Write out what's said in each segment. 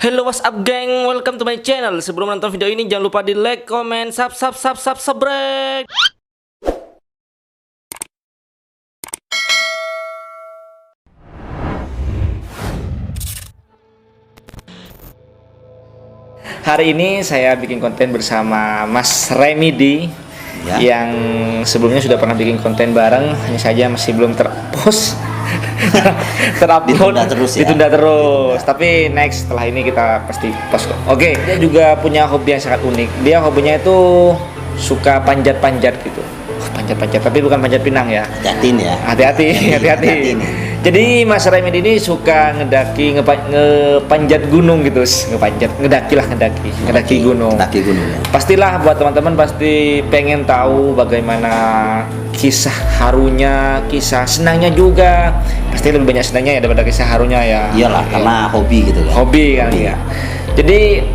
Hello, what's up geng? Welcome to my channel. Sebelum nonton video ini jangan lupa di like, comment, subscribe. Hari ini saya bikin konten bersama Mas Remedy ya, yang sebelumnya sudah pernah bikin konten bareng, hanya saja masih belum terpost. Terupload, ditunda terus. Tapi next setelah ini kita pasti post kok. Oke, dia juga punya hobi yang sangat unik. Dia hobinya itu suka panjat-panjat gitu. Panjat-panjat, tapi bukan panjat pinang ya. Hati-hati ya. Hati-hati. Jadi Mas Remedy ini suka ngepanjat gunung gitu, ngedaki gunung. Ngedaki gunung ya. Pastilah buat teman-teman pasti pengen tahu bagaimana kisah harunya, kisah senangnya juga. Pasti lebih banyak senangnya ya daripada kisah harunya ya. Iyalah, karena hobi gitu kan. Hobi kan ya. Jadi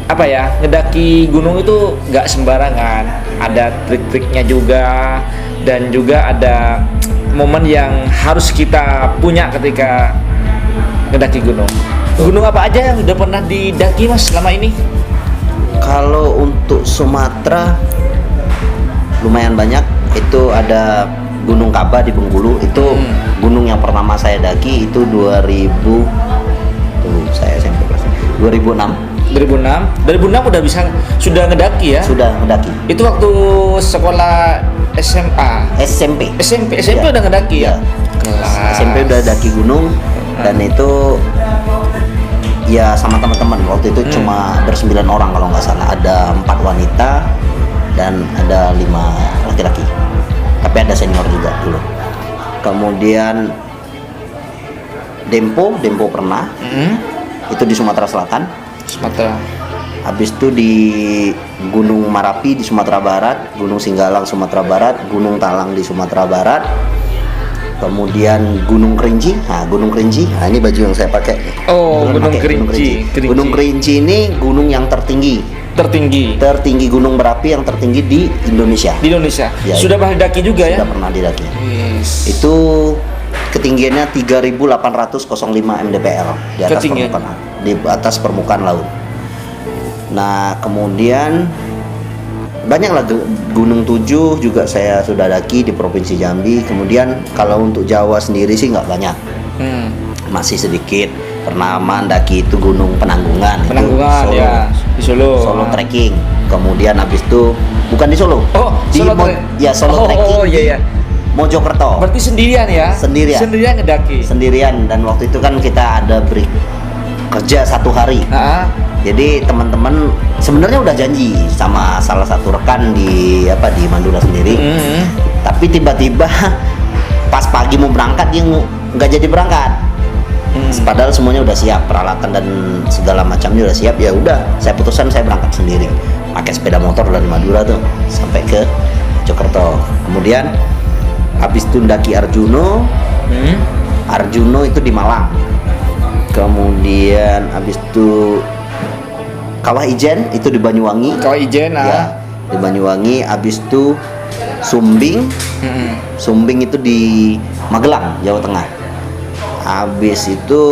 apa ya, ngedaki gunung itu nggak sembarangan, ada trik-triknya juga, dan juga ada momen yang harus kita punya ketika ngedaki gunung. Gunung apa aja yang udah pernah didaki Mas selama ini? Kalau untuk Sumatera lumayan banyak. Itu ada Gunung Kaba di Bengkulu. Itu gunung yang pertama saya daki itu 2000. Tunggu, saya SMP kelas 2006 udah sudah ngedaki ya? Sudah ngedaki. Itu waktu sekolah SMA. SMP ya. Udah ngedaki ya? Kelas SMP udah daki gunung. Dan itu ya sama teman-teman. Waktu itu cuma ber9 orang kalau nggak salah. Ada 4 wanita dan ada 5 laki-laki. Tapi ada senior juga dulu. Kemudian Dempo pernah. Itu di Sumatera Selatan. Habis itu di Gunung Marapi di Sumatera Barat, Gunung Singgalang Sumatera Barat, Gunung Talang di Sumatera Barat. Kemudian Gunung Kerinci. Gunung Kerinci. Ini baju yang saya pakai. Oh, Gunung Kerinci. Gunung Kerinci ini gunung yang tertinggi gunung berapi yang tertinggi di Indonesia. Ya, sudah pernah didaki juga ya? Sudah pernah didaki. Yes. Itu ketinggiannya 3.805 mdpl di atas permukaan, di atas permukaan laut. Nah, kemudian banyaklah Gunung 7 juga saya sudah daki di Provinsi Jambi. Kemudian kalau untuk Jawa sendiri sih nggak banyak, masih sedikit. Pernah mendaki itu Gunung Penanggungan Solo, ya, di Solo trekking. Kemudian habis itu bukan di Solo, di Solo trekking. Iya. Mojokerto. Berarti sendirian ya? Sendirian ngedaki. Sendirian, dan waktu itu kan kita ada break kerja 1 hari. Jadi teman-teman sebenarnya udah janji sama salah satu rekan di Mandura sendiri. Tapi tiba-tiba pas pagi mau berangkat dia nggak jadi berangkat. Padahal semuanya udah siap, peralatan dan segala macamnya udah siap. Ya udah, saya putuskan saya berangkat sendiri. Pakai sepeda motor dari Madura tuh sampai ke Mojokerto. Kemudian habis itu mendaki Arjuno. Arjuno itu di Malang. Kemudian habis itu Kawah Ijen itu di Banyuwangi. Ya, di Banyuwangi. Habis itu Sumbing. Sumbing itu di Magelang, Jawa Tengah. Habis itu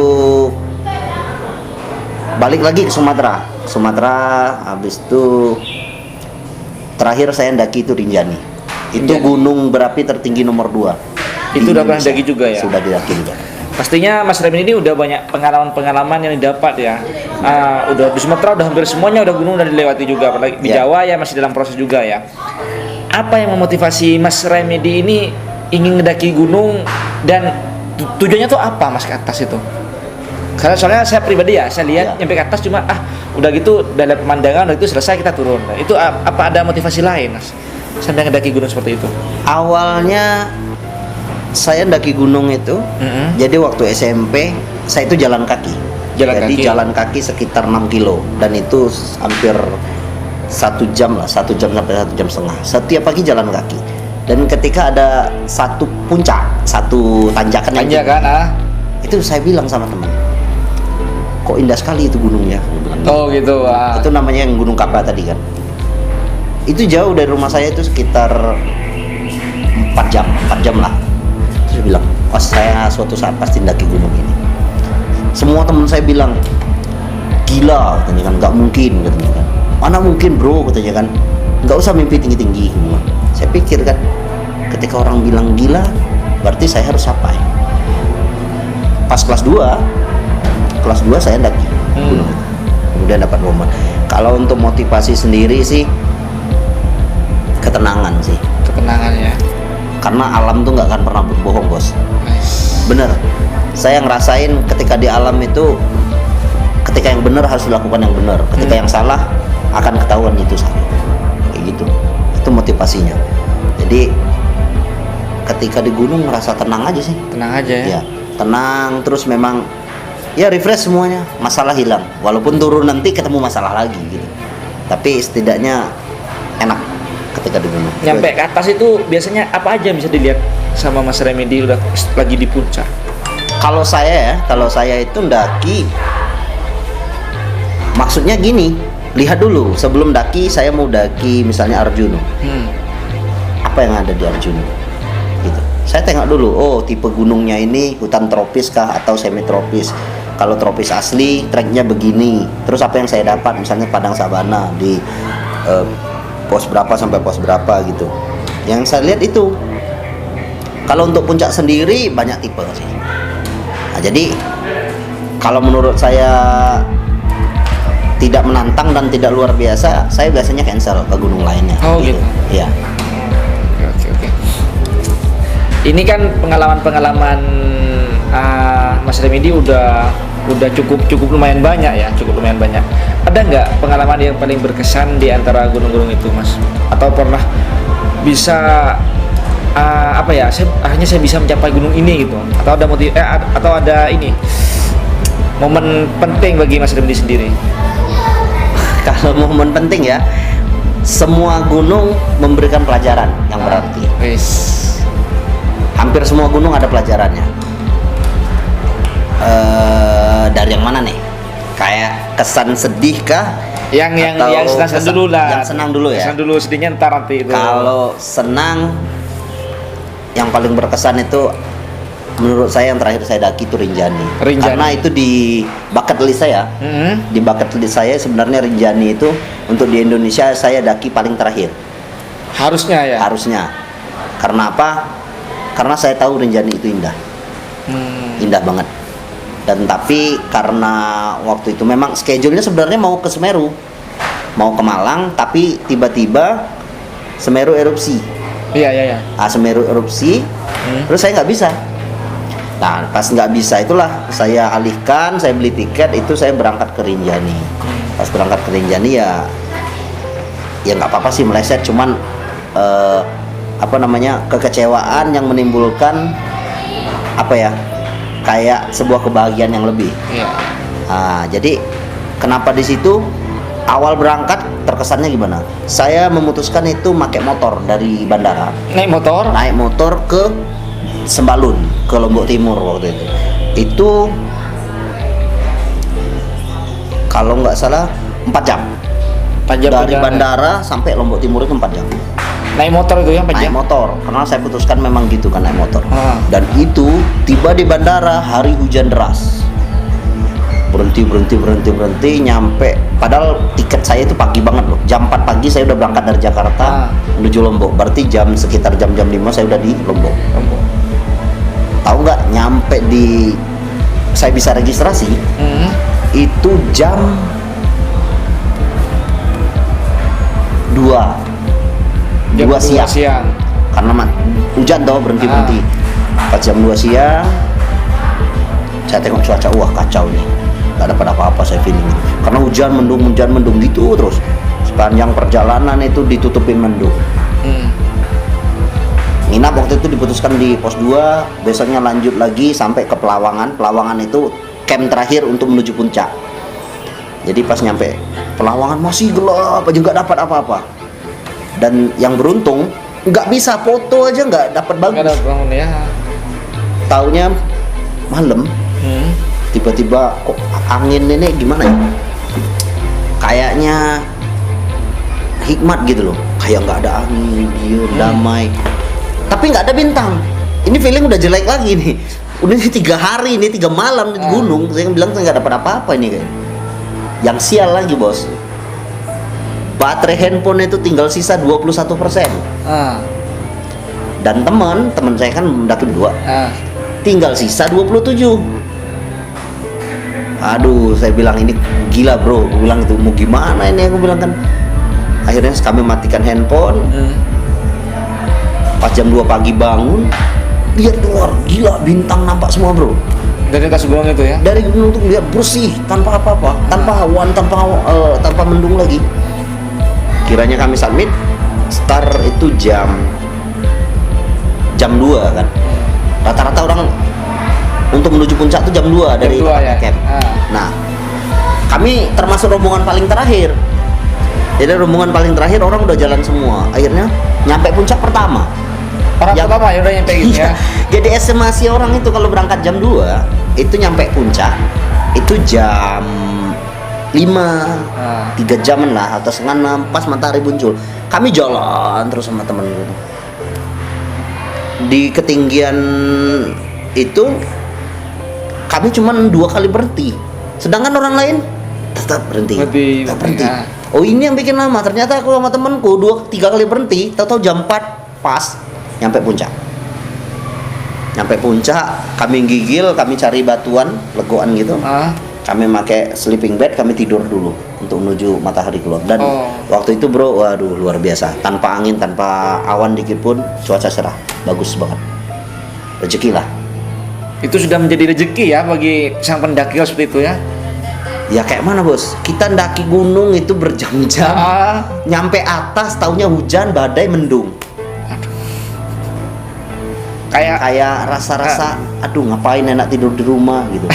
balik lagi ke Sumatera. Habis itu terakhir saya mendaki itu Rinjani. Itu gunung berapi tertinggi nomor 2. Itu udah pernah daki juga ya? Sudah didaki juga. Pastinya Mas Remedy ini udah banyak pengalaman yang didapat ya. Udah di Sumatera udah hampir semuanya udah gunung udah dilewati juga. Apalagi di Jawa ya masih dalam proses juga ya. Apa yang memotivasi Mas Remedy ini ingin ngedaki gunung, dan tujuannya tuh apa Mas ke atas itu? Karena soalnya saya pribadi ya, saya lihat nyampe ke atas cuma udah gitu, udah lihat pemandangan, udah itu selesai kita turun. Nah, itu apa ada motivasi lain Mas sampai ngedaki gunung seperti itu? Awalnya saya ndaki gunung itu, jadi waktu SMP saya itu jalan kaki. Jalan kaki sekitar 6 kilo, dan itu hampir 1 jam sampai 1,5 jam. Setiap pagi jalan kaki. Dan ketika ada satu puncak, satu tanjakan itu saya bilang sama teman, kok indah sekali itu gunungnya. Oh gitu. Itu namanya yang Gunung Kaba tadi kan. Itu jauh dari rumah saya, itu sekitar 4 jam lah. Terus bilang, saya suatu saat pasti mendaki gunung ini. Semua teman saya bilang, gila katanya kan, nggak mungkin katanya kan, mana mungkin bro katanya kan, nggak usah mimpi tinggi-tinggi. Saya pikir kan, ketika orang bilang gila berarti saya harus apa ya? Pas kelas 2 saya daki gunung, kemudian dapat momen. Kalau untuk motivasi sendiri sih ketenangan sih, Ketenangannya. karena alam tuh nggak akan pernah berbohong bos. Bener, saya ngerasain ketika di alam itu, ketika yang benar harus dilakukan yang benar, ketika yang salah akan ketahuan itu salah, kayak gitu. Itu motivasinya. Jadi ketika di gunung merasa tenang aja sih. Tenang aja ya. Ya, tenang, terus memang ya refresh semuanya, masalah hilang. Walaupun turun nanti ketemu masalah lagi gitu, tapi setidaknya enak ketika di gunung. Nyampe ke atas itu biasanya apa aja yang bisa dilihat sama Mas Remedi udah lagi di puncak? Kalau saya itu ndaki, maksudnya gini, lihat dulu sebelum daki. Saya mau daki misalnya Arjuna, apa yang ada di Arjuna gitu. Saya tengok dulu, oh tipe gunungnya ini hutan tropis kah atau semi tropis. Kalau tropis asli treknya begini, terus apa yang saya dapat misalnya padang sabana di pos berapa sampai pos berapa gitu. Yang saya lihat itu. Kalau untuk puncak sendiri banyak tipe sih. Nah, jadi kalau menurut saya tidak menantang dan tidak luar biasa, saya biasanya cancel ke gunung lainnya. Oh gitu. Iya. Oke. Ini kan pengalaman Mas Remedi udah cukup lumayan banyak ya, Ada nggak pengalaman yang paling berkesan di antara gunung-gunung itu, Mas? Atau pernah bisa akhirnya saya bisa mencapai gunung ini gitu? Atau ada ini momen penting bagi Mas Remedi sendiri? Kalau momen penting ya, semua gunung memberikan pelajaran yang berarti. Hampir semua gunung ada pelajarannya. Dari yang mana nih? Kayak kesan sedih kah? Yang senang dulu lah. Yang senang dulu ya. Senang dulu, sedihnya ntar nanti itu. Kalau senang, yang paling berkesan itu menurut saya yang terakhir saya daki itu Rinjani. Karena itu di bucket list saya. Di bucket list saya sebenarnya Rinjani itu untuk di Indonesia saya daki paling terakhir. Harusnya ya. Harusnya. Karena apa? Karena saya tahu Rinjani itu indah. Indah banget. Dan tapi karena waktu itu memang schedule-nya sebenarnya mau ke Semeru, mau ke Malang, tapi tiba-tiba Semeru erupsi. Iya. Semeru erupsi, terus saya nggak bisa. Nah, pas nggak bisa itulah saya alihkan, saya beli tiket, itu saya berangkat ke Rinjani. Pas berangkat ke Rinjani ya nggak apa-apa sih meleset, cuman kekecewaan yang menimbulkan kayak sebuah kebahagiaan yang lebih. Iya. Jadi kenapa di situ awal berangkat terkesannya gimana? Saya memutuskan itu pakai motor dari bandara. Naik motor ke Sembalun, ke Lombok Timur waktu itu. Itu kalau nggak salah 4 jam. Dari bandara sampai Lombok Timur itu 4 jam. Naik motor itu ya, naik motor, karena saya putuskan memang gitu kan, naik motor. Dan itu tiba di bandara hari hujan deras, berhenti, nyampe. Padahal tiket saya itu pagi banget loh, jam 4 pagi saya udah berangkat dari Jakarta menuju Lombok. Berarti sekitar jam 5 saya udah di Lombok. Tahu nggak, nyampe saya bisa registrasi itu jam 2 siang. Karena hujan toh, berhenti. Pas jam 2 siang saya tengok cuaca, wah kacau nih, nggak dapat apa-apa saya feeling. Karena hujan mendung gitu terus. Sepanjang perjalanan itu ditutupin mendung. Nginap waktu itu diputuskan di pos 2, besoknya lanjut lagi sampai ke Pelawangan. Pelawangan itu camp terakhir untuk menuju puncak. Jadi pas nyampe Pelawangan masih gelap aja, nggak dapat apa-apa. Dan yang beruntung nggak bisa foto aja, nggak dapat bagus. Nggak dapat bangun ya. Taunya malam, tiba-tiba kok angin ini gimana ya? Kayaknya hikmat gitu loh. Kayak nggak ada angin, damai. Tapi nggak ada bintang. Ini feeling udah jelek lagi nih. Udah 3 hari, 3 malam di gunung. Saya bilang saya nggak dapat apa-apa ini kayak. Yang sial lagi bos, baterai handphone itu tinggal sisa 21%. Dan teman saya kan mendaki berdua, tinggal sisa 27. Aduh, saya bilang ini gila bro, aku bilang itu mau gimana ini, aku bilang kan. Akhirnya kami matikan handphone. Pas jam 2 pagi bangun, lihat keluar, gila bintang nampak semua bro. Dari atas gunung itu ya? Dari gunung tuh lihat bersih, tanpa apa-apa, tanpa awan, tanpa mendung lagi. Kiranya kami submit, start itu jam 2 kan. Rata-rata orang untuk menuju puncak itu jam 2 dari camp. Nah, kami termasuk rombongan paling terakhir. Jadi rombongan paling terakhir orang udah jalan semua. Akhirnya nyampe puncak pertama. Orang pertama ya udah nyampe gitu ya. Jadi estimasi orang itu kalau berangkat jam 2 itu nyampe puncak itu jam 5, 3 jaman lah atau setengah 6 pas matahari muncul. Kami jalan terus sama temen gitu. Di ketinggian itu kami cuma 2 kali berhenti, sedangkan orang lain tetap berhenti. Oh ini yang bikin lama. Ternyata aku sama temenku 2-3 kali berhenti, tahu-tahu jam 4 pas nyampe puncak. Kami gigil, kami cari batuan legoan gitu. Kami pakai sleeping bag, kami tidur dulu untuk menuju matahari keluar. Dan waktu itu bro, waduh luar biasa. Tanpa angin, tanpa awan dikit pun, cuaca cerah, bagus banget. Rezeki lah. Itu sudah menjadi rezeki ya bagi sang pendaki seperti itu ya. Ya kayak mana bos? Kita ndaki gunung itu berjam-jam, nyampe atas taunya hujan, badai, mendung. Kayak rasa-rasa, aduh ngapain enak tidur di rumah gitu.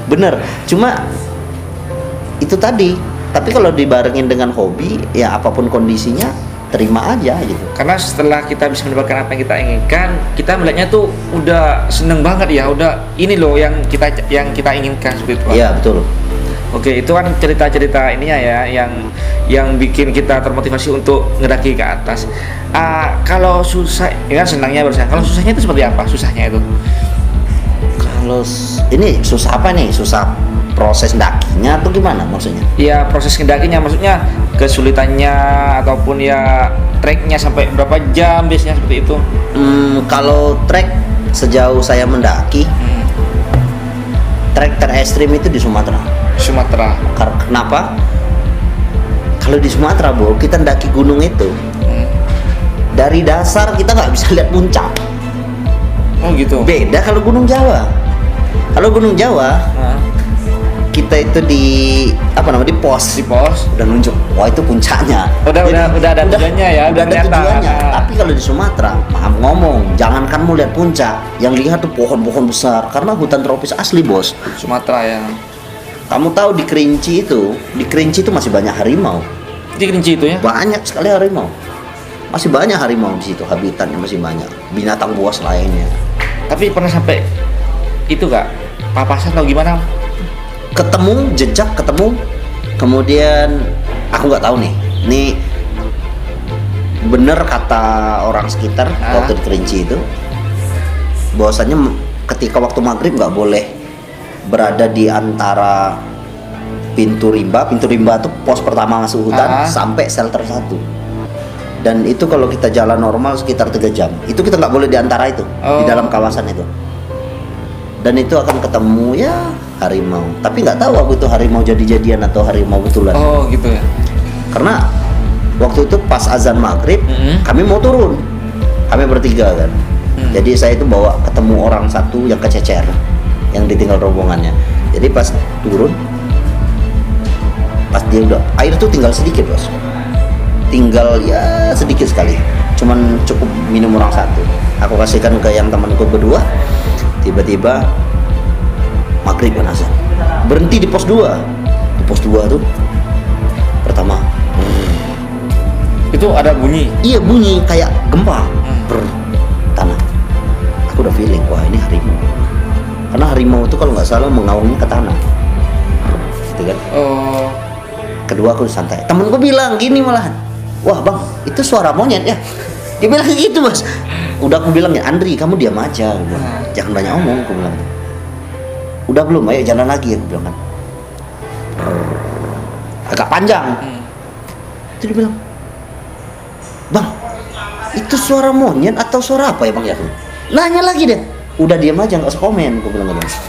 Bener, cuma itu tadi. Tapi kalau dibarengin dengan hobi, ya apapun kondisinya terima aja gitu. Karena setelah kita bisa mendapatkan apa yang kita inginkan, kita melihatnya tuh udah seneng banget ya, udah ini loh yang kita inginkan seperti itu. Iya betul. Oke, itu kan cerita-cerita ininya ya yang bikin kita termotivasi untuk ngedaki ke atas. Kalau susah, ya kan senangnya barusan. Kalau susahnya itu seperti apa? Susahnya itu? Kalau ini susah apa nih? Susah proses dakinya atau gimana maksudnya? Ya proses ngedakinya, maksudnya kesulitannya ataupun ya treknya sampai berapa jam biasanya seperti itu? Kalau trek sejauh saya mendaki, trek terekstrim itu di Sumatera. Kenapa? Kalau di Sumatera, Bo, kita mendaki gunung itu dari dasar kita nggak bisa lihat puncak. Oh gitu. Beda kalau Gunung Jawa. Kalau Gunung Jawa, kita itu di pos. Udah nunjuk, wah itu puncaknya. Udah ada tujuannya ya. Udah ada tujuannya. Tapi kalau di Sumatera, maaf ngomong, jangan kan mau lihat puncak, yang lihat tuh pohon-pohon besar karena hutan tropis asli bos. Sumatera ya. Kamu tahu di Kerinci itu masih banyak harimau. Di Kerinci itu ya? Banyak sekali harimau. Masih banyak harimau di situ, habitatnya masih banyak. Binatang buas lainnya. Tapi pernah sampai itu gak? Papasan atau gimana? Ketemu, kemudian aku nggak tahu nih. Ini bener kata orang sekitar waktu di Kerinci itu, bahwasanya ketika waktu maghrib nggak boleh berada di antara pintu rimba itu pos pertama masuk hutan sampai shelter 1. Dan itu kalau kita jalan normal sekitar 3 jam. Itu kita nggak boleh di antara itu, di dalam kawasan itu. Dan itu akan ketemu ya harimau. Tapi nggak tahu aku itu harimau jadi-jadian atau harimau betulan. Oh gitu ya. Karena waktu itu pas azan maghrib, kami mau turun. Kami bertiga kan. Jadi saya itu bawa ketemu orang satu yang kececer, yang ditinggal rombongannya. Jadi pas turun, pas dia udah air tuh tinggal sedikit bos, tinggal ya sedikit sekali, cuman cukup minum orang satu. Aku kasihkan ke yang temanku berdua. Tiba-tiba maghrib kan azan, berhenti di pos 2. Di pos 2 tuh pertama itu ada bunyi. Iya bunyi kayak gempa tanah. Aku udah feeling wah ini harimau. Karena harimau itu kalau nggak salah mengaumnya ke tanah, gitu kan. Kedua aku santai. Temenku bilang gini malahan, wah bang itu suara monyet ya. Dia bilang gitu mas. Udah aku bilang ya Andri kamu diam aja, jangan banyak omong. Aku bilang udah belum, ayo jalan lagi aku bilang kan. agak panjang. Itu dia bilang, "Bang, itu suara monyet atau suara apa ya Bang ya?" Nanya lagi deh. Udah diam aja, nggak usah komen, gue bilang gitu.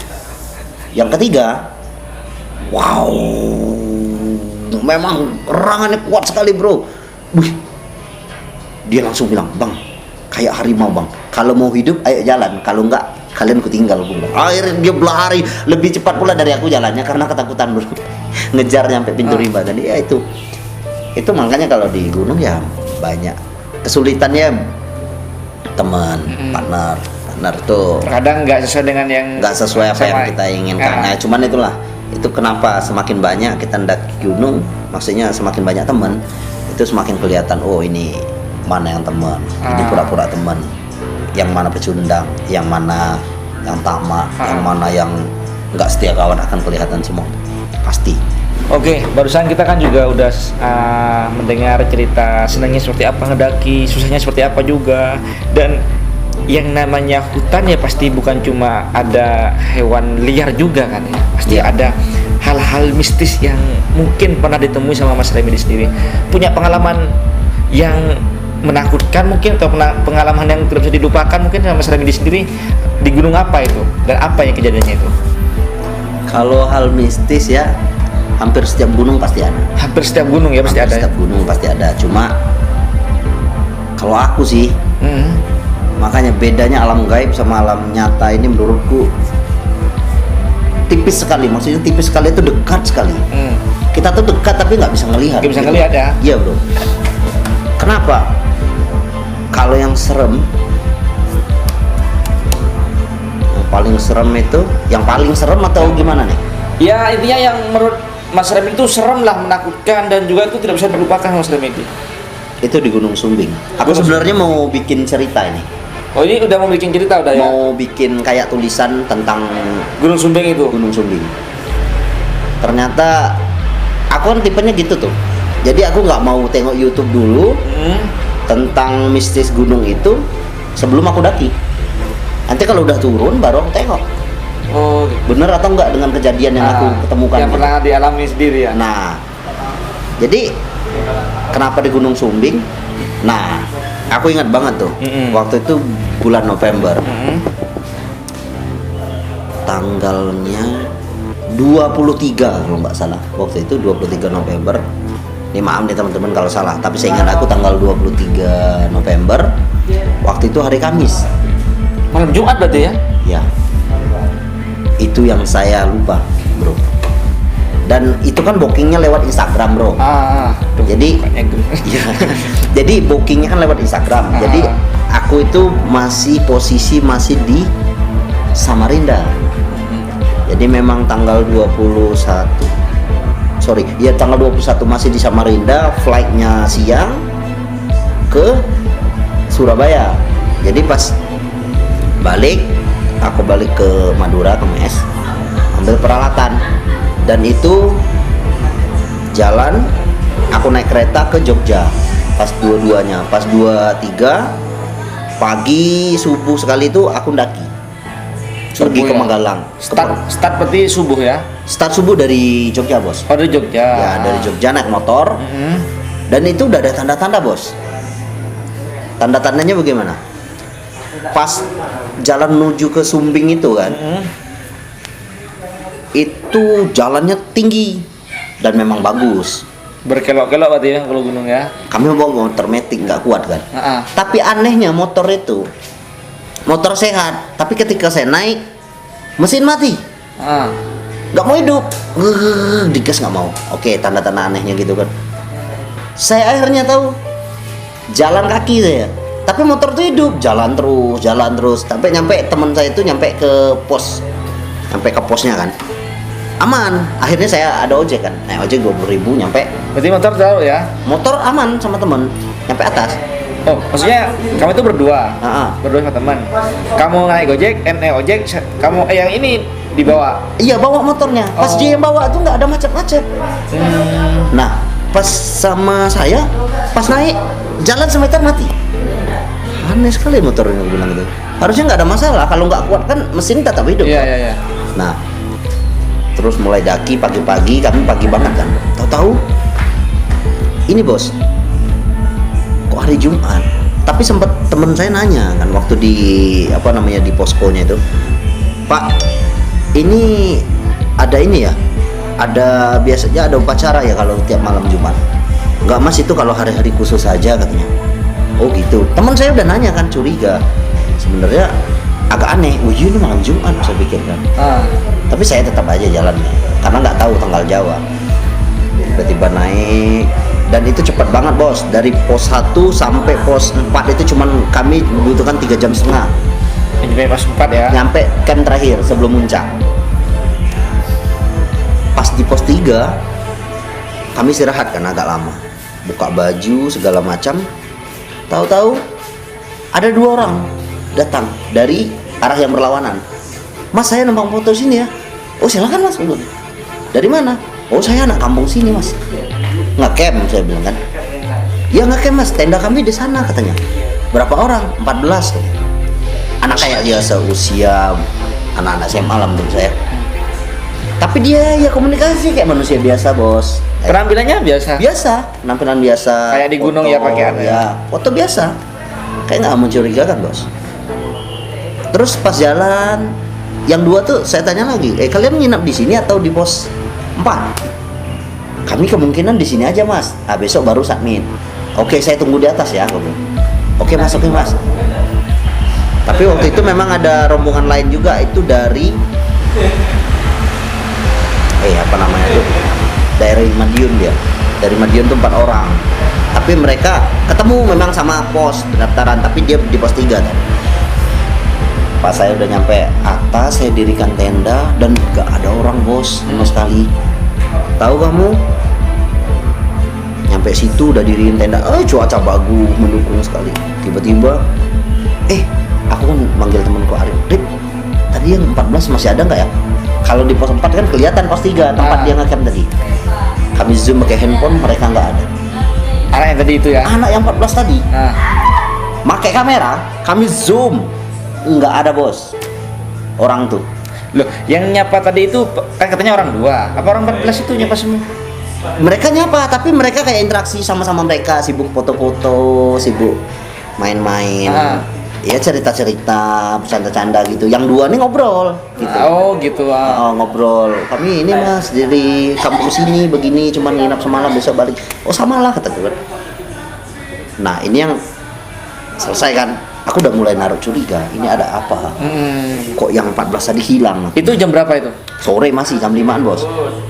Yang ketiga, wow, memang erangannya kuat sekali bro. Wih, dia langsung bilang, "Bang, kayak harimau Bang. Kalau mau hidup, ayo jalan. Kalau enggak, kalian kutinggal." Akhirnya dia berlari lebih cepat pula dari aku jalannya karena ketakutan bro. Ngejar nyampe pintu rimba tadi. Ya itu makanya kalau di gunung ya banyak kesulitannya, teman, partner tuh Kadang nggak sesuai dengan yang nggak sesuai apa yang kita inginkan. Nah, cuman itulah, itu kenapa semakin banyak kita mendaki gunung, maksudnya semakin banyak teman, itu semakin kelihatan, oh ini mana yang teman, ini pura-pura teman, yang mana pecundang, yang mana yang tamak, yang mana yang nggak setia kawan, akan kelihatan semua pasti. Oke, barusan kita kan juga udah mendengar cerita senangnya seperti apa ngedaki, susahnya seperti apa juga. Dan yang namanya hutan ya pasti bukan cuma ada hewan liar juga kan ya. Pasti ada hal-hal mistis yang mungkin pernah ditemui sama Mas Remedi sendiri. Punya pengalaman yang menakutkan mungkin, atau pengalaman yang tidak bisa dilupakan mungkin sama Mas Remedi sendiri di gunung apa itu? Dan apa yang kejadiannya itu? Kalau hal mistis ya, hampir setiap gunung pasti ada. Hampir setiap gunung ya pasti Hampir ada. Setiap gunung pasti ada. Cuma kalau aku sih, makanya bedanya alam gaib sama alam nyata ini menurutku tipis sekali. Maksudnya tipis sekali itu dekat sekali. Kita tuh dekat tapi nggak bisa ngelihat. Nggak bisa ngelihat ya? Iya bro. Kenapa? Kalau yang serem, yang paling serem atau gimana nih? Ya intinya yang menurut Mas Remedi itu serem lah, menakutkan, dan juga itu tidak bisa dilupakan Mas Remedi. Itu di Gunung Sumbing. Aku sebenarnya mau bikin cerita ini. Oh, ini udah mau bikin cerita udah ya? Mau bikin kayak tulisan tentang Gunung Sumbing itu. Gunung Sumbing. Ternyata aku kan tipenya gitu tuh. Jadi aku nggak mau tengok YouTube dulu tentang mistis gunung itu sebelum aku daki. Nanti kalau udah turun baru aku tengok. Oh, Bener atau enggak dengan kejadian yang aku ketemukan. Yang pernah dialami sendiri ya. Nah, jadi kenapa di Gunung Sumbing? Nah, aku ingat banget tuh. Waktu itu bulan November. Tanggalnya 23 kalau nggak salah. Waktu itu 23 November. Ini maaf nih teman-teman kalau salah, tapi saya ingat aku tanggal 23 November. Waktu itu hari Kamis. Malam Jumat berarti ya? Ya. Itu yang saya lupa, bro. Dan itu kan bookingnya lewat Instagram, bro. Jadi, ya, jadi bookingnya kan lewat Instagram. Jadi aku itu posisi masih di Samarinda. Jadi memang tanggal 21. Ya tanggal 21 masih di Samarinda, flightnya siang ke Surabaya. Jadi pas balik, aku balik ke Madura, ke Mes, ambil peralatan, dan itu jalan aku naik kereta ke Jogja. Pas dua-duanya, pas 23 pagi subuh sekali itu aku ndaki pergi ke Manggalang. Start berarti subuh ya? Start subuh dari Jogja, bos. Oh, dari Jogja. Ya, dari Jogja naik motor. Dan itu udah ada tanda-tanda, bos. Tanda-tandanya bagaimana? Pas jalan menuju ke Sumbing itu kan, itu jalannya tinggi dan memang bagus. Berkelok-kelok berarti ya kalau gunung ya? Kami bawa motor metik, nggak kuat kan. Tapi anehnya motor itu motor sehat, tapi ketika saya naik mesin mati, nggak mau hidup, digas nggak mau. Oke, tanda-tanda anehnya gitu kan. Saya akhirnya tahu jalan kaki saya, tapi motor tuh hidup, jalan terus, sampai nyampe teman saya itu nyampe ke posnya kan, aman. Akhirnya saya ada ojek kan, naik ojek 20.000 nyampe. Berarti motor tahu ya? Motor aman sama teman, nyampe atas. Oh, maksudnya kamu itu berdua, berdua sama teman. Kamu naik ojek, kamu yang ini dibawa. Iya, bawa motornya. Pas dia yang bawa tuh nggak ada macet-macet. Nah, pas sama saya, pas naik jalan semeter mati. Aneh sekali motornya, bilang gitu. Harusnya nggak ada masalah, kalau nggak kuat kan mesin tetap hidup. Iya. Nah, terus mulai daki pagi-pagi, kami pagi banget kan. Tahu-tahu ini bos, kok hari Jumat? Tapi sempat teman saya nanya kan waktu di apa namanya di poskonya itu, Pak, ini ada ini ya, ada biasanya ada upacara ya kalau tiap malam Jumat? Enggak mas, itu kalau hari-hari khusus saja katanya. Oh gitu. Teman saya udah nanya kan, curiga. Sebenarnya agak aneh. Oh iya ini malam Jumat saya pikirkan. Tapi saya tetap aja jalannya karena nggak tahu tanggal Jawa. Tiba-tiba naik dan itu cepat banget bos. Dari pos 1 sampai pos 4 itu cuman kami membutuhkan 3,5 jam. Sampai pos 4 ya. Nyampe camp terakhir sebelum muncak. Pas di pos 3 kami istirahat kan agak lama. Buka baju segala macam. Tahu-tahu ada 2 orang datang dari arah yang berlawanan. Mas, saya numpang foto sini ya. Oh silakan mas. Dari mana? Oh saya anak kampung sini mas. Nge-camp saya bilang kan. Ya nge-camp mas, tenda kami di sana katanya. Berapa orang? 14 katanya. Anak kayak dia seusia anak-anak SMA lah menurut saya. Tapi dia ya komunikasi kayak manusia biasa bos. Penampilannya biasa. Biasa, penampilan biasa. Kayak di gunung ya pakaiannya. Ya, foto biasa. Kayak nggak mencurigakan bos. Terus pas jalan, yang 2 tuh saya tanya lagi, kalian nginap di sini atau di pos 4? Kami kemungkinan di sini aja mas. Besok baru submit. Oke, saya tunggu di atas ya. Oke mas, oke mas. Tapi waktu itu memang ada rombongan lain juga, itu dari apa namanya tuh, dari Madiun dia. Dari Madiun tuh 4 orang. Tapi mereka ketemu memang sama pos pendaftaran, tapi dia di pos 3 kan. Pas saya udah nyampe atas, saya dirikan tenda dan gak ada orang bos sama sekali. Tahu kamu? Nyampe situ udah diriin tenda, cuaca bagus, mendukung sekali. Tiba-tiba, aku kan manggil temanku Arif, Rip, tadi yang 14 masih ada nggak ya? Kalau di pos 4 kan kelihatan pos 3 tempat dia ngecamp tadi. Kami zoom pakai handphone, mereka nggak ada. Anak yang tadi itu ya? Anak yang 14 tadi. Pakai kamera, kami zoom, nggak ada bos. Orang tuh. Loh, yang nyapa tadi itu kan katanya orang 2. Apa orang 14 itu nyapa semua? Mereka nyapa, tapi mereka kayak interaksi sama-sama, mereka sibuk foto-foto, sibuk main-main. Ya cerita-cerita, bercanda-canda gitu. Yang 2 nih ngobrol gitu. Oh gitu. Ngobrol. Kami ini mas dari kampung sini begini, cuman nginap semalam besok balik. Oh samalah kata gue. Nah ini yang selesai kan. Aku udah mulai naruh curiga. Ini ada apa? Kok yang 14 tadi hilang? Itu jam berapa itu? Sore masih jam 5-an bos.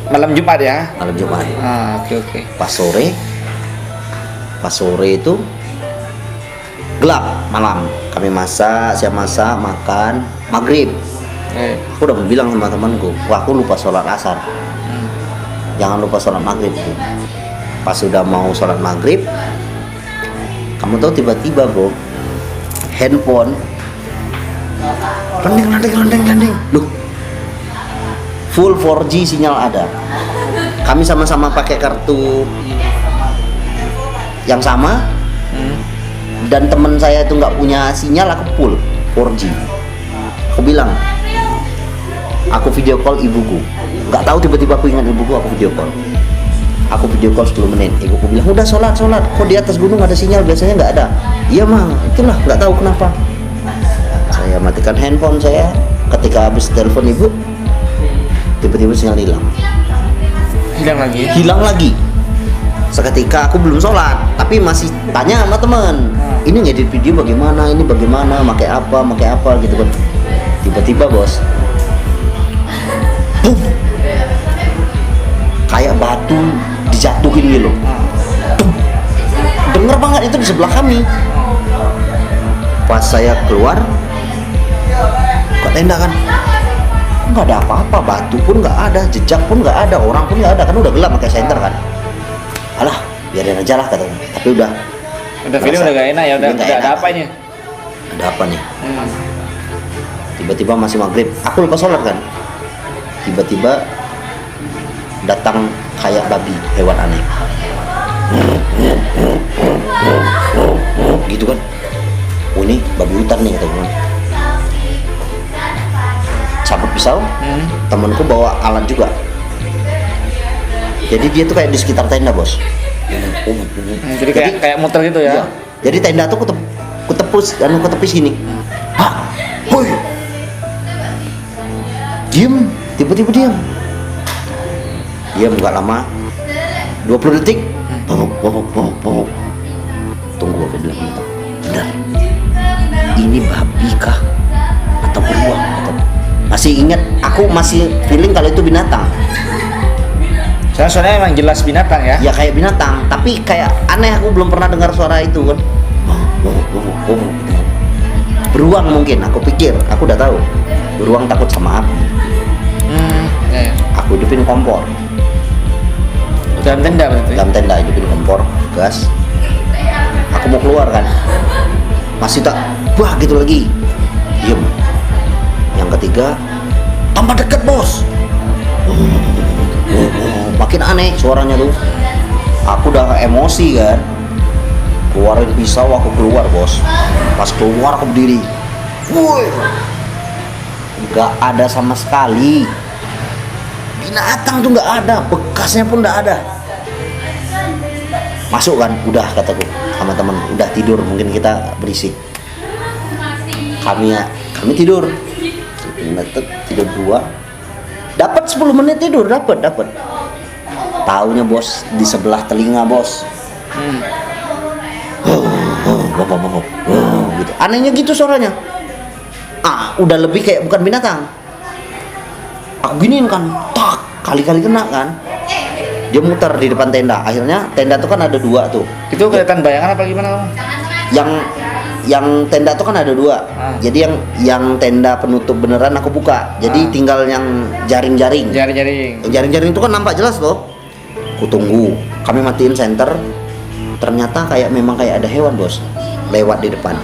Malam Jumat ya? Malam Jumat. Oke. Pas sore itu gelap malam. Kami masak, siap masak, makan, maghrib. Aku udah bilang sama temanku, wah aku lupa sholat asar. Jangan lupa sholat maghrib. Pas sudah mau sholat maghrib, kamu tahu tiba-tiba bro, handphone landing. Loh, full 4G sinyal ada. Kami sama-sama pakai kartu yang sama. Dan teman saya itu nggak punya sinyal, aku full 4G. Aku bilang, aku video call ibuku. Nggak tahu tiba-tiba aku ingat ibuku, aku video call. Aku video call 10 menit. Ibuku bilang, udah sholat. Kok di atas gunung ada sinyal, biasanya nggak ada. Iya mah, itulah nggak tahu kenapa. Saya matikan handphone saya. Ketika habis telepon ibu, tiba-tiba sinyal hilang. Hilang lagi. Seketika aku belum sholat, tapi masih tanya sama teman, ini ngedit video bagaimana, ini bagaimana, pakai apa gitu kan. Tiba-tiba bos, boom, kayak batu dijatuhin gitu. Dengar banget itu di sebelah kami. Pas saya keluar ke tenda kan, nggak ada apa-apa, batu pun nggak ada, jejak pun nggak ada, orang pun nggak ada, kan udah gelap pakai senter kan. Alah, biarin aja lah katanya. Tapi udah feeling udah gak enak ya, udah ada apa ini? Ada apa nih? Tiba-tiba masih maghrib, aku lupa sholat kan. Tiba-tiba datang kayak babi, hewan aneh. Gitu kan. Oh ini babi hutan nih katanya. Cabut pisau, temanku bawa alat juga. Jadi dia tuh kayak di sekitar tenda bos. Jadi kayak muter gitu ya. Iya. Jadi tenda tuh kutepus sini. Hah, woi, diem, tiba-tiba diam nggak lama, 20 detik, bobok. Tunggu, aku bilang, benar, ini babi kah atau beruang? Masih ingat, aku masih feeling kalau itu binatang. Soalnya emang jelas binatang ya. Ya kayak binatang, tapi kayak aneh, aku belum pernah dengar suara itu kan. Beruang mungkin, aku pikir, aku udah tahu. Beruang takut sama api. Ya. Aku hidupin kompor. Dalam tenda berarti. Dalam tenda hidupin kompor, gas. Aku mau keluar kan, masih tak, wah gitu lagi. Diem. Yang ketiga, tambah dekat bos. Makin aneh suaranya tuh. Aku udah emosi kan, keluarin pisau, aku keluar bos. Pas keluar aku berdiri, woi, nggak ada sama sekali binatang tuh, nggak ada, bekasnya pun nggak ada. Masuk kan, udah kataku sama temen, udah tidur, mungkin kita berisik. Kami tidur, tidur 2, dapat 10 menit tidur, dapat. Taunya bos, di sebelah telinga bos. Gitu. Anehnya gitu suaranya. Udah lebih kayak bukan binatang. Aku giniin kan, tak, kali-kali kena kan. Dia muter di depan tenda. Akhirnya tenda tuh kan ada 2 tuh. Itu kelihatan bayangan apa gimana kamu? Yang tenda tuh kan ada 2. Jadi yang tenda penutup beneran aku buka. Jadi tinggal yang jaring-jaring. Jaring-jaring itu kan nampak jelas loh. Ku tunggu. Kami matiin senter. Ternyata memang kayak ada hewan bos, lewat di depan.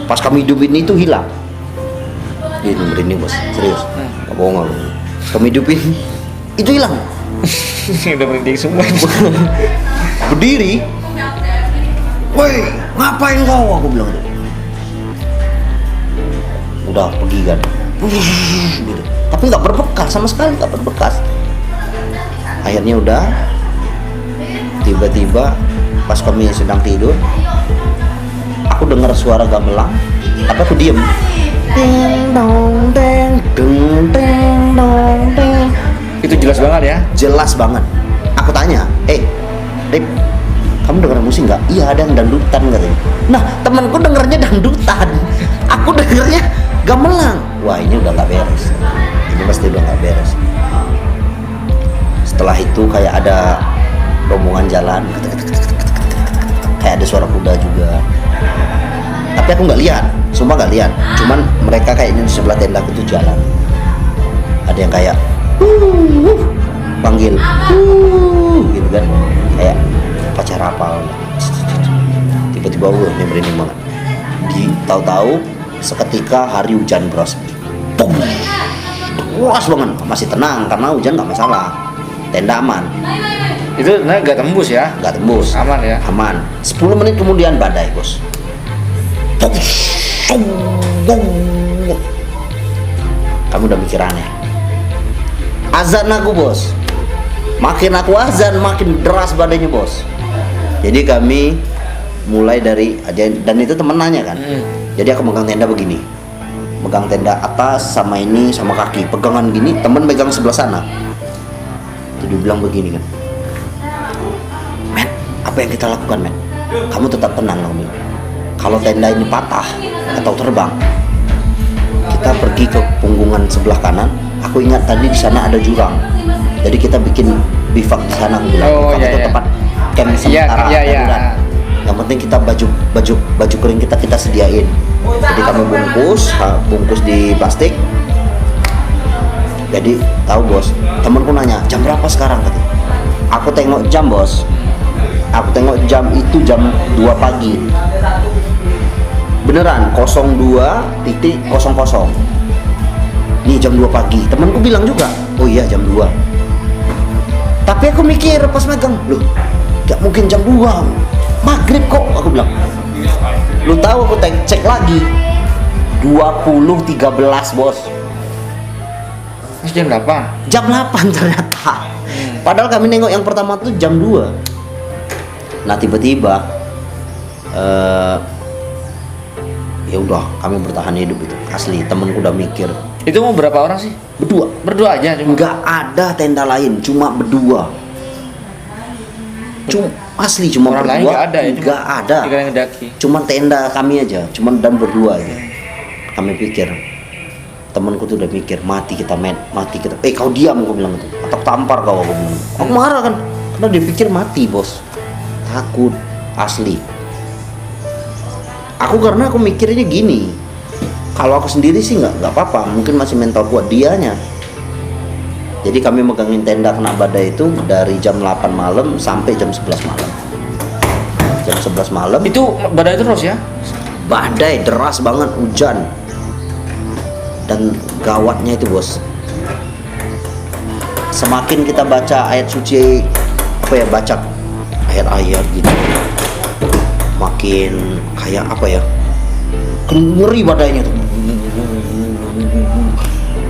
Pas kami hidupin itu hilang. Ini merinding bos, serius. Gak bohong aku. Kami hidupin itu hilang. Udah merinding semua. Berdiri, woi, ngapain kau? Aku bilang gitu. Udah pergi kan, gitu. Tapi nggak berbekas sama sekali, nggak berbekas. Akhirnya udah, tiba-tiba pas kami sedang tidur, aku dengar suara gamelan, tapi aku diem. Ding dong deng, deng deng dong deng. Itu jelas banget ya? Jelas banget. Aku tanya, Rip, kamu dengar musik nggak? Iya, ada yang dangdutan katanya. Nah, temanku dengarnya dangdutan, aku dengarnya gamelan. Wah, ini udah nggak beres. Ini pasti udah nggak beres. Setelah itu kayak ada rombongan jalan, kayak ada suara kuda juga. Tapi aku nggak lihat, sumpah nggak lihat. Cuman mereka kayaknya di sebelah tenda itu jalan. Ada yang kayak panggil gitu kan, kayak pacar apal. Tiba-tiba ini merinding banget. Tahu-tahu seketika hari hujan bros, deras banget. Masih tenang karena hujan nggak masalah, tenda aman. Itu nggak tembus ya? Nggak tembus, aman ya? Aman. 10 menit kemudian badai bos. Kamu udah mikir aneh. Azan aku bos, makin aku azan makin deras badainya bos. Jadi kami mulai dari, dan itu temen nanya kan. Jadi aku megang tenda begini, megang tenda atas sama ini sama kaki, pegangan gini, temen megang sebelah sana. Jadi bilang begini kan, men, apa yang kita lakukan men? Kamu tetap tenang kamu. Kalau tenda ini patah atau terbang, kita pergi ke punggungan sebelah kanan. Aku ingat tadi di sana ada jurang, jadi kita bikin bivak di sana. Aku bilang, bivak itu tempat camp sementara. Yang penting kita baju kering kita sediain. Jadi kami bungkus di plastik. Jadi tahu bos, temanku nanya jam berapa sekarang katanya. Aku tengok jam bos, aku tengok jam itu jam 2 pagi. Beneran 02.00. Nih jam 2 pagi. Temanku bilang juga, oh iya jam 2. Tapi aku mikir pas megang, loh, gak mungkin jam 2, maghrib kok. Aku bilang, lu tahu aku cek lagi 20.13 bos. Jam 8? Jam 8 ternyata. Padahal kami nengok yang pertama tuh jam 2. Nah tiba-tiba ya udah kami bertahan hidup itu asli. Temenku udah mikir. Itu mau berapa orang sih? Berdua aja cuma. Nggak ada tenda lain, cuma berdua. Asli cuma Orang lain berdua. nggak ada ya? Nggak ada. Tiga yang ngedaki. Cuman tenda kami aja, cuman dan berdua aja. Kami pikir, temanku tuh udah mikir mati kita mati kita. Kau diam, aku bilang itu. Atau tampar kau, aku bilang. Aku marah kan, karena dia pikir mati bos. Takut asli. Karena aku mikirnya gini. Kalau aku sendiri sih nggak apa-apa, mungkin masih mental kuat dianya. Jadi kami megangin tenda kena badai itu dari jam 8 malam sampai jam 11 malam. Jam 11 malam Itu badai terus ya? badai deras banget, hujan. Dan gawatnya itu bos, semakin kita baca ayat suci, baca ayat-ayat gitu, makin kayak ngeri badainya tuh.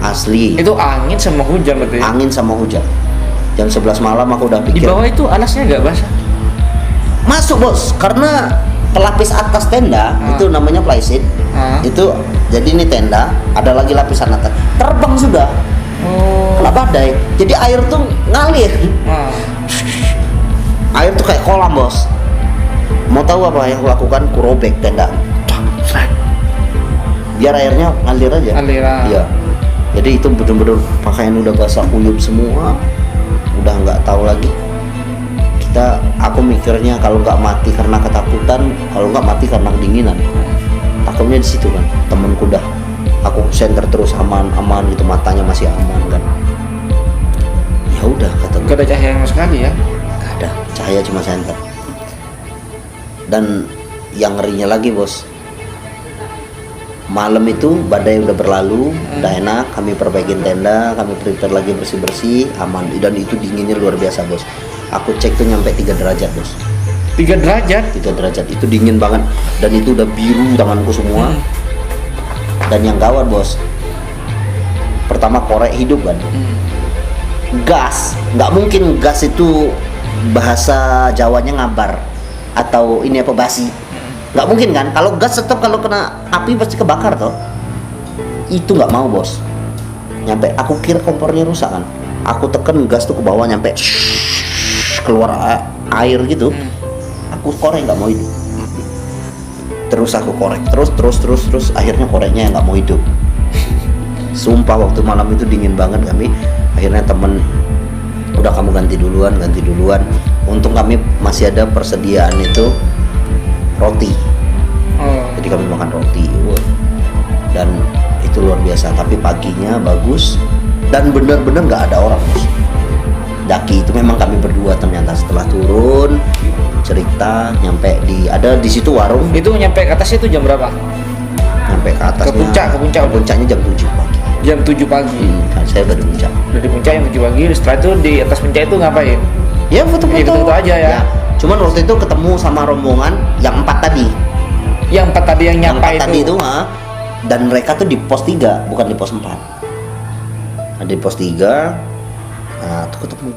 Asli. Itu angin sama hujan berarti ya? Angin sama hujan. Jam 11 malam aku udah Di pikir. bawah itu alasnya nggak basah? Masuk bos, karena pelapis atas tenda itu namanya plyseed. Itu jadi ini tenda, ada lagi lapisan atas. Terbang sudah. Kena badai. Jadi air tuh ngalir. Air tuh kayak kolam bos. Mau tahu apa yang aku lakukan? Kurobek tenda. Biar airnya ngalir aja. Aliran. Iya. Jadi itu bener-bener pakaian udah basah kuyup semua, udah nggak tahu lagi. Aku mikirnya kalau nggak mati karena ketakutan, kalau nggak mati karena kedinginan. Takutnya di situ kan. Temenku udah, aku senter terus aman gitu, matanya masih aman kan. Ya udah kata gue. Gak ada cahaya sama sekali ya? Nggak ada, cahaya cuma senter. Dan yang ngerinya lagi bos, malam itu badai udah berlalu, udah enak, kami perbaikin tenda, kami prepare lagi bersih-bersih, aman. Dan itu dinginnya luar biasa bos. Aku cek tuh nyampe 3 derajat bos. 3 derajat? 3 derajat, itu dingin banget. Dan itu udah biru tanganku semua. Dan yang gawat bos, pertama korek hidup kan. Gas, nggak mungkin gas itu bahasa Jawanya ngabar atau ini basi. Nggak mungkin kan, kalau gas tetap kalau kena api pasti kebakar toh. Itu nggak mau bos. Nyampe aku kira kompornya rusak kan, aku tekan gas tuh ke bawah nyampe keluar air gitu. Aku korek nggak mau hidup. Terus aku korek terus akhirnya koreknya nggak mau hidup. Sumpah waktu malam itu dingin banget kami. Akhirnya temen, udah kamu ganti duluan. Untung kami masih ada persediaan itu roti. Jadi kami makan roti. Dan itu luar biasa. Tapi paginya bagus dan bener-bener nggak ada orang bos. Daki itu memang kami berdua ternyata. Setelah turun cerita nyampe di situ warung. Itu nyampe ke atas itu jam berapa? Nyampe ke atasnya Ke puncaknya jam 7 pagi. Jam 7 pagi. Kan saya baru puncak. Dari puncak jam 7 pagi. Setelah itu di atas puncak itu ngapain? Ya foto-foto aja ya. Cuman waktu itu ketemu sama rombongan yang 4 tadi. Yang 4 tadi yang nyapa Yang 4 tadi itu dan mereka tuh di pos 3 bukan di pos 4. Nah, di pos 3 tuh ketemu.